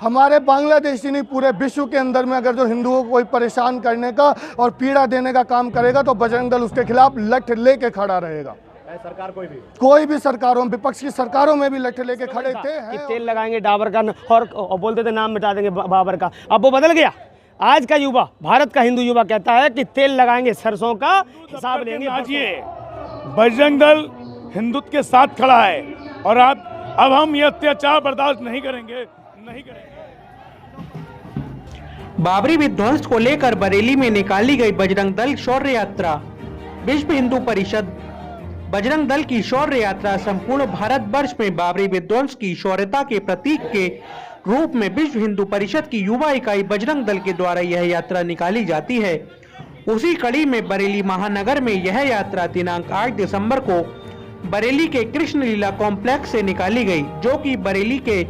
हमारे बांग्लादेश ही नहीं पूरे विश्व के अंदर में अगर जो हिंदुओं को कोई परेशान करने का और पीड़ा देने का काम करेगा तो बजरंग दल उसके खिलाफ लठ लेके खड़ा रहेगा। सरकार कोई भी सरकारों, विपक्ष की सरकारों में भी लठ लेके खड़े थे कि तेल लगाएंगे डाबर का और बोलते थे नाम मिटा देंगे बाबर का। अब वो बदल गया। आज का युवा, भारत का हिंदू युवा कहता है कि तेल लगाएंगे सरसों का, हिसाब लेंगे। आज ये बजरंग दल हिंदुत्व के साथ खड़ा है और अब हम ये अत्याचार बर्दाश्त नहीं करेंगे। बाबरी विध्वंस को लेकर बरेली में निकाली गई बजरंग दल शौर्य यात्रा। विश्व हिंदू परिषद बजरंग दल की शौर्य यात्रा संपूर्ण भारत वर्ष में बाबरी विध्वंस की शौर्यता के प्रतीक के रूप में विश्व हिंदू परिषद की युवा इकाई बजरंग दल के द्वारा यह यात्रा निकाली जाती है। उसी कड़ी में बरेली महानगर में यह यात्रा दिनांक 8 दिसंबर को बरेली के कृष्ण लीला कॉम्प्लेक्स से निकाली गई, जो कि बरेली के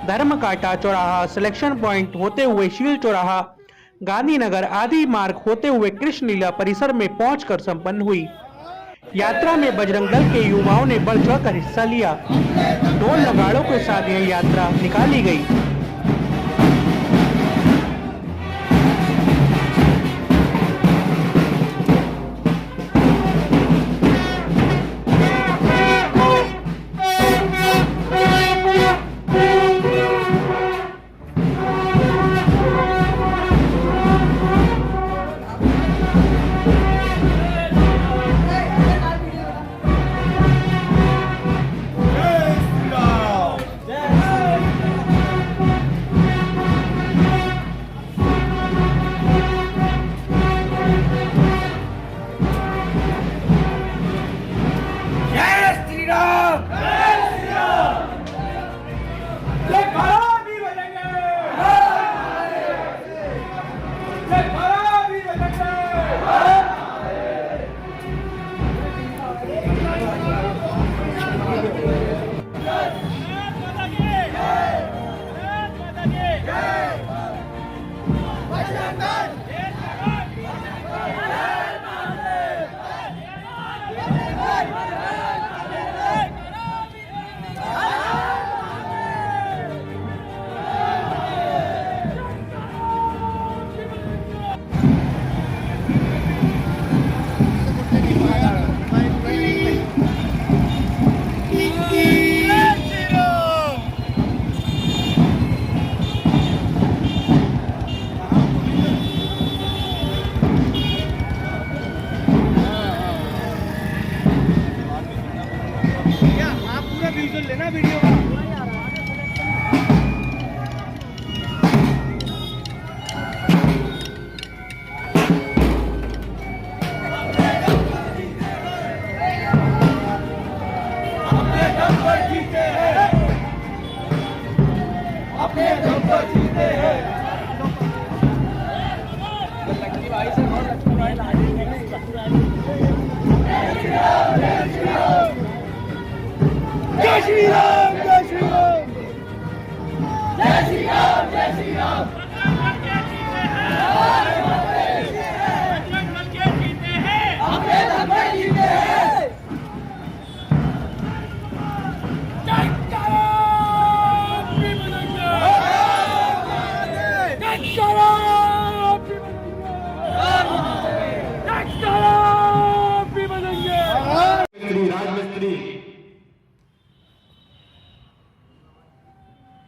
धर्मकांटा चौराहा, सिलेक्शन पॉइंट होते हुए शील चौराहा, गांधीनगर आदि मार्ग होते हुए कृष्ण लीला परिसर में पहुंचकर संपन्न हुई। यात्रा में बजरंग दल के युवाओं ने बढ़ चढ़कर हिस्सा लिया। ढोल नगाड़ों के साथ यह यात्रा निकाली गई।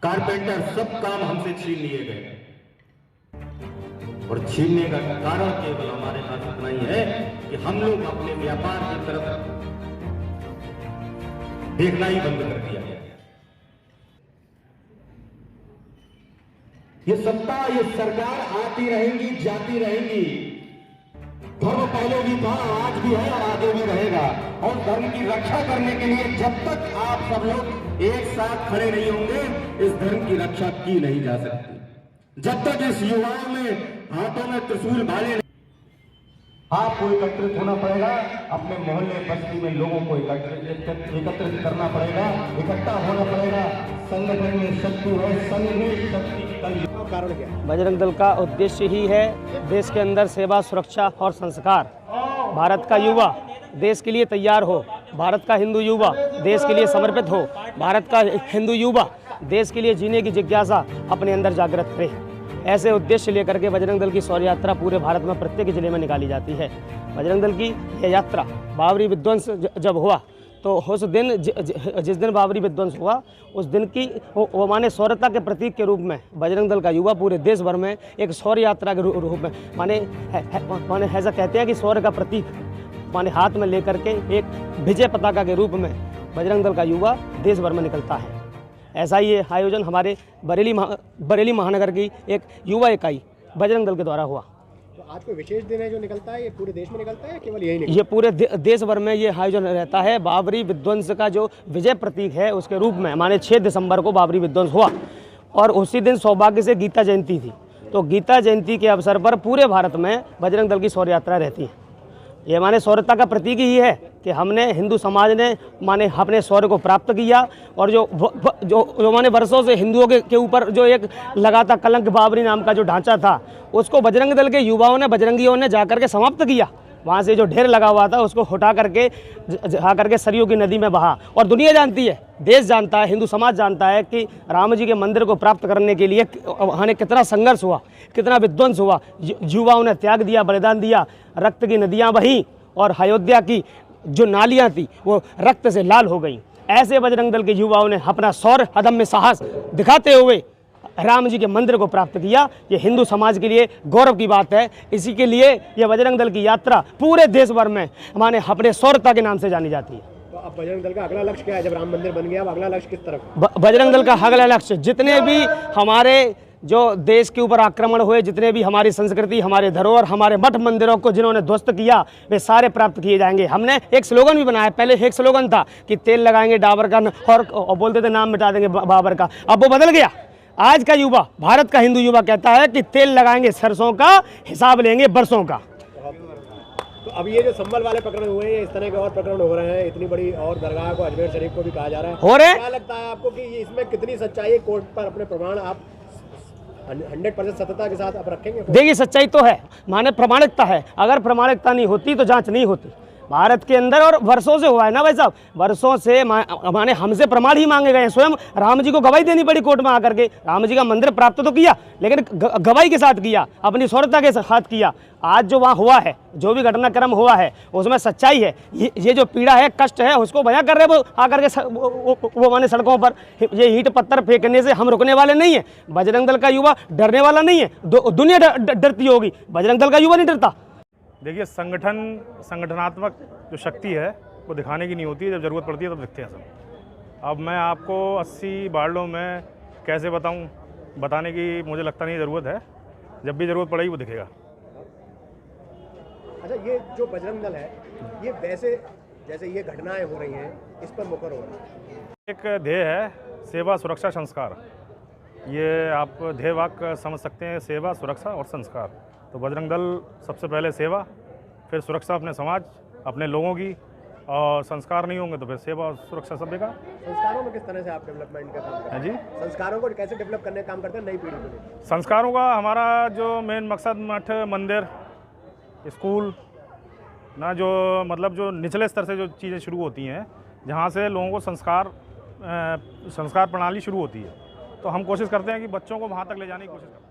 कारपेंटर सब काम हमसे छीन लिए गए और छीनने का कारण केवल हमारे पास इतना ही है कि हम लोग अपने व्यापार की तरफ देखना ही बंद कर दिया है। ये सत्ता, ये सरकार आती रहेंगी, जाती रहेंगी। धर्म पहले भी था, आज भी है और आगे भी रहेगा। और धर्म की रक्षा करने के लिए जब तक आप सब लोग एक साथ खड़े नहीं होंगे, इस धर्म की रक्षा की नहीं जा सकती। जब तक इस युवाओं में हाथों में त्रिशूल भाले नहीं, आपको एकत्रित होना पड़ेगा। अपने मोहल्ले बस्ती में लोगों को एकत्रित करना पड़ेगा, इकट्ठा होना पड़ेगा। संगठन में शक्ति है, संघ में शक्ति। कारण क्या? बजरंग दल का उद्देश्य ही है देश के अंदर सेवा, सुरक्षा और संस्कार। भारत का युवा देश के लिए तैयार हो, भारत का हिंदू युवा देश के लिए समर्पित हो, भारत का हिंदू युवा देश के लिए जीने की जिज्ञासा अपने अंदर जागृत करे। ऐसे उद्देश्य लेकर के बजरंग दल की शौर्य यात्रा पूरे भारत में प्रत्येक जिले में निकाली जाती है। बजरंग दल की यह यात्रा बाबरी विध्वंस जब हुआ तो उस दिन जिस दिन बाबरी विध्वंस हुआ उस दिन की वो माने शौर्यता के प्रतीक के रूप में बजरंग दल का युवा पूरे देश भर में एक शौर्य यात्रा के रूप में माने ऐसा कहते हैं कि शौर्य का प्रतीक माने हाथ में लेकर के एक विजय पताका के रूप में बजरंग दल का युवा देश भर में निकलता है। ऐसा ही ये आयोजन हमारे बरेली महानगर की एक युवा इकाई बजरंग दल के द्वारा हुआ। तो आज कोई विशेष दिन है जो निकलता है, ये पूरे देश में निकलता है या केवल यही निकलता ये पूरे देश भर में ये आयोजन रहता है। बाबरी विध्वंस का जो विजय प्रतीक है उसके रूप में माने 6 दिसंबर को बाबरी विध्वंस हुआ और उसी दिन सौभाग्य से गीता जयंती थी। तो गीता जयंती के अवसर पर पूरे भारत में बजरंग दल की शौर्य यात्रा रहती है। ये माने शौर्यता का प्रतीक ही है कि हमने हिंदू समाज ने माने अपने शौर्य को प्राप्त किया और जो माने वर्षों से हिंदुओं के ऊपर जो एक लगातार कलंक बाबरी नाम का जो ढांचा था उसको बजरंग दल के युवाओं ने बजरंगियों ने जाकर के समाप्त किया। वहाँ से जो ढेर लगा हुआ था उसको हटा करके जा करके सरयू की नदी में बहा। और दुनिया जानती है, देश जानता है, हिंदू समाज जानता है कि राम जी के मंदिर को प्राप्त करने के लिए वहाँ ने कितना संघर्ष हुआ, कितना विध्वंस हुआ। युवाओं ने त्याग दिया, बलिदान दिया, रक्त की नदियाँ बहीं और अयोध्या की जो नालियाँ थी वो रक्त से लाल हो गई। ऐसे बजरंग दल के युवाओं ने अपना शौर्य अदम्य साहस दिखाते हुए राम जी के मंदिर को प्राप्त किया। ये हिंदू समाज के लिए गौरव की बात है। इसी के लिए ये बजरंग दल की यात्रा पूरे देश भर में हमारे अपने शौर्यता के नाम से जानी जाती है। तो अब बजरंग दल का अगला लक्ष्य क्या है? जब राम मंदिर बन गया अब अगला लक्ष्य किस तरफ? बजरंग दल का अगला लक्ष्य जितने भी हमारे जो देश के ऊपर आक्रमण हुए, जितने भी हमारी संस्कृति, हमारे धरोहर, हमारे मठ मंदिरों को जिन्होंने ध्वस्त किया वे सारे प्राप्त किए जाएंगे। हमने एक स्लोगन भी बनाया। पहले एक स्लोगन था कि तेल लगाएंगे डाबर का और बोलते थे नाम मिटा देंगे बाबर का। अब वो बदल गया। आज का युवा, भारत का हिंदू युवा कहता है कि तेल लगाएंगे सरसों का, हिसाब लेंगे बरसों का। तो अब ये जो संभल वाले प्रकरण हुए हैं, इस तरह के और प्रकरण हो रहे हैं, इतनी बड़ी और दरगाह को अजमेर शरीफ को भी कहा जा रहा है, हो रहे हैं। क्या लगता है आपको कि इसमें कितनी सच्चाई है? कोर्ट पर अपने प्रमाण आप 100% सत्यता के साथ आप रखेंगे? देखिए सच्चाई तो है, माने प्रमाणिकता है। अगर प्रमाणिकता नहीं होती तो जांच नहीं होती। भारत के अंदर और वर्षों से हुआ है ना भाई साहब, वर्षों से माने हमसे प्रमाण ही मांगे गए हैं। स्वयं राम जी को गवाही देनी पड़ी कोर्ट में आकर के। राम जी का मंदिर प्राप्त तो किया लेकिन गवाही के साथ किया, अपनी शौर्यता के साथ किया। आज जो वहाँ हुआ है, जो भी घटनाक्रम हुआ है उसमें सच्चाई है। ये जो पीड़ा है, कष्ट है, उसको बयां कर रहे वो आकर के वो माने सड़कों पर ये ईंट पत्थर फेंकने से हम रुकने वाले नहीं है। बजरंग दल का युवा डरने वाला नहीं है। दुनिया डरती होगी, बजरंग दल का युवा नहीं डरता। देखिए संगठनात्मक जो शक्ति है वो दिखाने की नहीं होती है, जब ज़रूरत पड़ती है तब दिखते हैं सब। अब मैं आपको 80 वार्डों में कैसे बताऊं, बताने की मुझे लगता नहीं ज़रूरत है। जब भी ज़रूरत पड़ेगी वो दिखेगा। अच्छा, ये जो बजरंग दल है ये वैसे जैसे ये घटनाएं हो रही हैं इस पर मुकर हो रहा है। एक ध्येय है सेवा सुरक्षा संस्कार, ये आप ध्येय वाक्य समझ सकते हैं, सेवा सुरक्षा और संस्कार। तो बजरंग दल सबसे पहले सेवा, फिर सुरक्षा अपने समाज, अपने लोगों की, और संस्कार नहीं होंगे तो फिर सेवा और सुरक्षा सब बेकार। संस्कारों में किस तरह से आप डेवलपमेंट का काम करते हैं? जी, संस्कारों को कैसे डेवलप करने का काम करते हैं नई पीढ़ी में? संस्कारों का हमारा जो मेन मकसद मठ मंदिर स्कूल ना, जो मतलब जो निचले स्तर से जो चीज़ें शुरू होती हैं, जहाँ से लोगों को संस्कार प्रणाली शुरू होती है, तो हम कोशिश करते हैं कि बच्चों को वहाँ तक ले जाने की कोशिश करते हैं।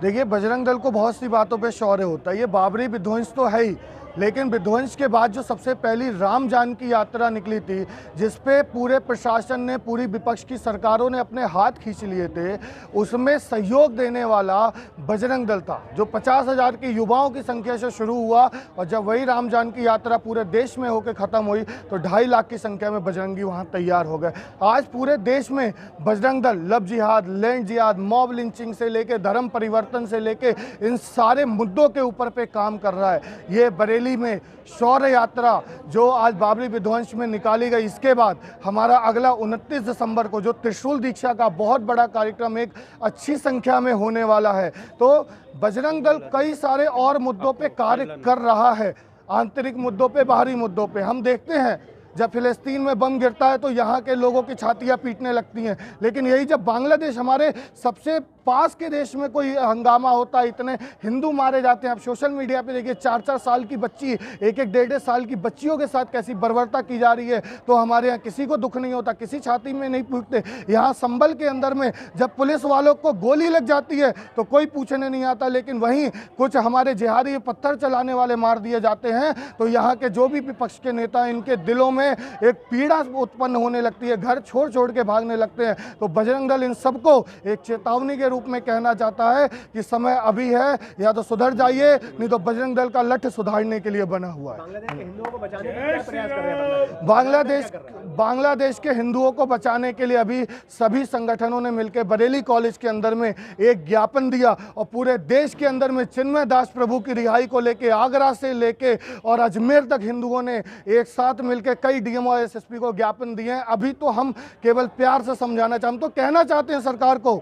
देखिए बजरंग दल को बहुत सी बातों पे शौर्य होता है। ये बाबरी विध्वंस तो है ही, लेकिन विध्वंस के बाद जो सबसे पहली राम जानकी यात्रा निकली थी, जिस पे पूरे प्रशासन ने, पूरी विपक्ष की सरकारों ने अपने हाथ खींच लिए थे, उसमें सहयोग देने वाला बजरंग दल था, जो 50,000 के युवाओं की संख्या से शुरू हुआ। और जब वही राम जानकी यात्रा पूरे देश में होकर ख़त्म हुई तो 2.5 लाख की संख्या में बजरंगी वहाँ तैयार हो गए। आज पूरे देश में बजरंग दल लव जिहाद, लैंड जिहाद, मॉब लिंचिंग से लेके धर्म परिवर्तन से लेके इन सारे मुद्दों के ऊपर पे काम कर रहा है। ये बरेली में शौर्य यात्रा जो आज बाबरी विध्वंस में निकाली गई, इसके बाद हमारा अगला 29 दिसंबर को जो त्रिशूल दीक्षा का बहुत बड़ा कार्यक्रम एक अच्छी संख्या में होने वाला है। तो बजरंग दल कई सारे और मुद्दों पे कार्य कर रहा है, आंतरिक मुद्दों पे, बाहरी मुद्दों पे। हम देखते हैं जब फिलिस्तीन में बम गिरता है तो यहाँ के लोगों की छातियाँ पीटने लगती हैं, लेकिन यही जब बांग्लादेश हमारे सबसे पास के देश में कोई हंगामा होता है, इतने हिंदू मारे जाते हैं। आप सोशल मीडिया पे देखिए 4-4 साल की बच्ची, 1-1 साल की बच्चियों के साथ कैसी बर्बरता की जा रही है, तो हमारे यहाँ किसी को दुख नहीं होता, किसी छाती में नहीं पूछते। यहाँ संभल के अंदर में जब पुलिस वालों को गोली लग जाती है तो कोई पूछने नहीं आता, लेकिन वहीं कुछ हमारे जिहादी पत्थर चलाने वाले मार दिए जाते हैं तो यहाँ के जो भी विपक्ष के नेता हैं इनके दिलों में एक पीड़ा उत्पन्न होने लगती है, घर छोड़ छोड़ के भागने लगते हैं। तो बजरंग दल इन सबको एक चेतावनी के रूप में कहना चाहता है कि समय अभी है, या तो सुधर जाइए, नहीं तो बजरंग दल का लठ सुधारने के लिए बना हुआ है। बांग्लादेश के हिंदुओं को बचाने के लिए प्रयास कर रहे हैं बांग्लादेश के हिंदुओं को बचाने के लिए अभी सभी संगठनों ने मिलकर बरेली कॉलेज के अंदर में एक ज्ञापन दिया और पूरे देश के अंदर में चिन्मय दास प्रभु की रिहाई को लेके आगरा से लेके और अजमेर तक हिंदुओं ने एक साथ मिलकर कई डीएमओ और एसएसपी को ज्ञापन दिए हैं। अभी तो हम केवल प्यार से समझाना चाहते, हम तो कहना चाहते हैं सरकार को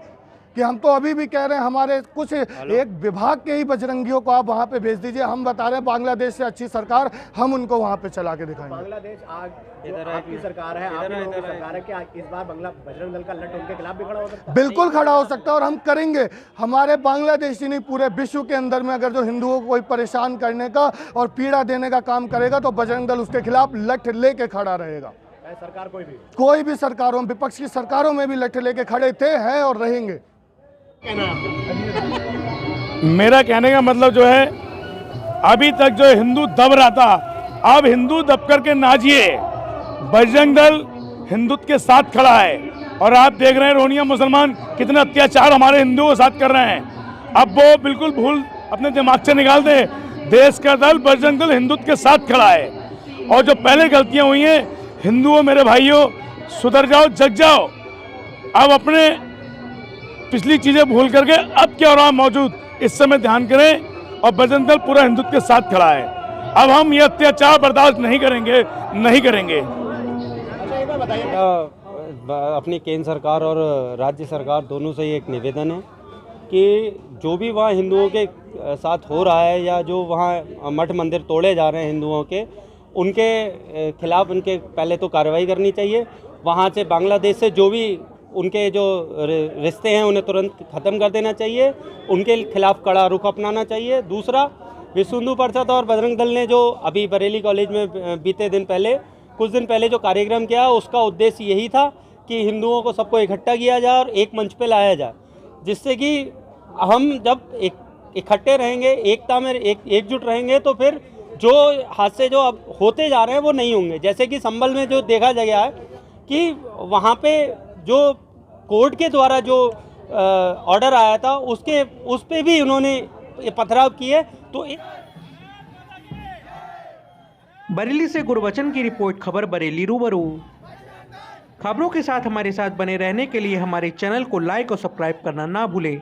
कि हम तो अभी भी कह रहे हैं हमारे कुछ एक विभाग के ही बजरंगियों को आप वहां पे भेज दीजिए। हम बता रहे हैं बांग्लादेश से अच्छी सरकार हम उनको वहां पे चला के दिखाएंगे। बांग्लादेश आज जो आपकी सरकार है, आप लोगों की सरकार है, क्या इस बार बजरंग दल का लठ उनके खिलाफ भी खड़ा हो सकता है? बिल्कुल खड़ा हो सकता है और हम करेंगे। हमारे बांग्लादेश ही नहीं, पूरे विश्व के अंदर में अगर जो हिंदुओं को कोई परेशान करने का और पीड़ा देने का काम करेगा तो बजरंग दल उसके खिलाफ लठ लेके खड़ा रहेगा। सरकार कोई भी सरकारों, विपक्ष की सरकारों में भी लठ लेके खड़े थे, हैं और रहेंगे। मेरा कहने का मतलब जो है, अभी तक जो हिंदू दब रहा था, अब हिंदू दब करके नाचिए। बजरंग दल हिंदुत्व के साथ खड़ा है और आप देख रहे हैं रोहिंग्या मुसलमान कितना अत्याचार हमारे हिंदुओं के साथ कर रहे हैं। अब वो बिल्कुल भूल अपने दिमाग से निकाल दे, देश का दल बजरंग दल हिंदुत्व के साथ खड़ा है। और जो पहले गलतियां हुई हैं, हिंदुओं मेरे भाइयों सुधर जाओ, जग जाओ। अब अपने पिछली चीजें भूल करके अब क्या हो रहा है मौजूद, इस समय ध्यान करें और बजरंग दल पूरा हिंदुत्व के साथ खड़ा है। अब हम ये अत्याचार बर्दाश्त नहीं करेंगे, नहीं करेंगे। अपनी केंद्र सरकार और राज्य सरकार दोनों से एक निवेदन है कि जो भी वहाँ हिंदुओं के साथ हो रहा है या जो वहाँ मठ मंदिर तोड़े जा रहे हैं हिंदुओं के, उनके खिलाफ उनके पहले तो कार्रवाई करनी चाहिए। वहाँ से बांग्लादेश से जो भी उनके जो रिश्ते हैं उन्हें तुरंत ख़त्म कर देना चाहिए, उनके खिलाफ कड़ा रुख अपनाना चाहिए। दूसरा, विश्व हिंदू परिषद और बजरंग दल ने जो अभी बरेली कॉलेज में बीते दिन पहले, कुछ दिन पहले जो कार्यक्रम किया, उसका उद्देश्य यही था कि हिंदुओं को सबको इकट्ठा किया जाए और एक मंच पे लाया जाए, जिससे कि हम जब इकट्ठे रहेंगे, एकता में एकजुट रहेंगे, तो फिर जो हादसे जो अब होते जा रहे हैं वो नहीं होंगे। जैसे कि संभल में जो देखा गया है कि वहाँ पे जो कोर्ट के द्वारा जो ऑर्डर आया था उस पे भी उन्होंने पथराव किए। तो बरेली से गुरबचन की रिपोर्ट, खबर बरेली रूबरू। खबरों के साथ हमारे साथ बने रहने के लिए हमारे चैनल को लाइक और सब्सक्राइब करना ना भूलें।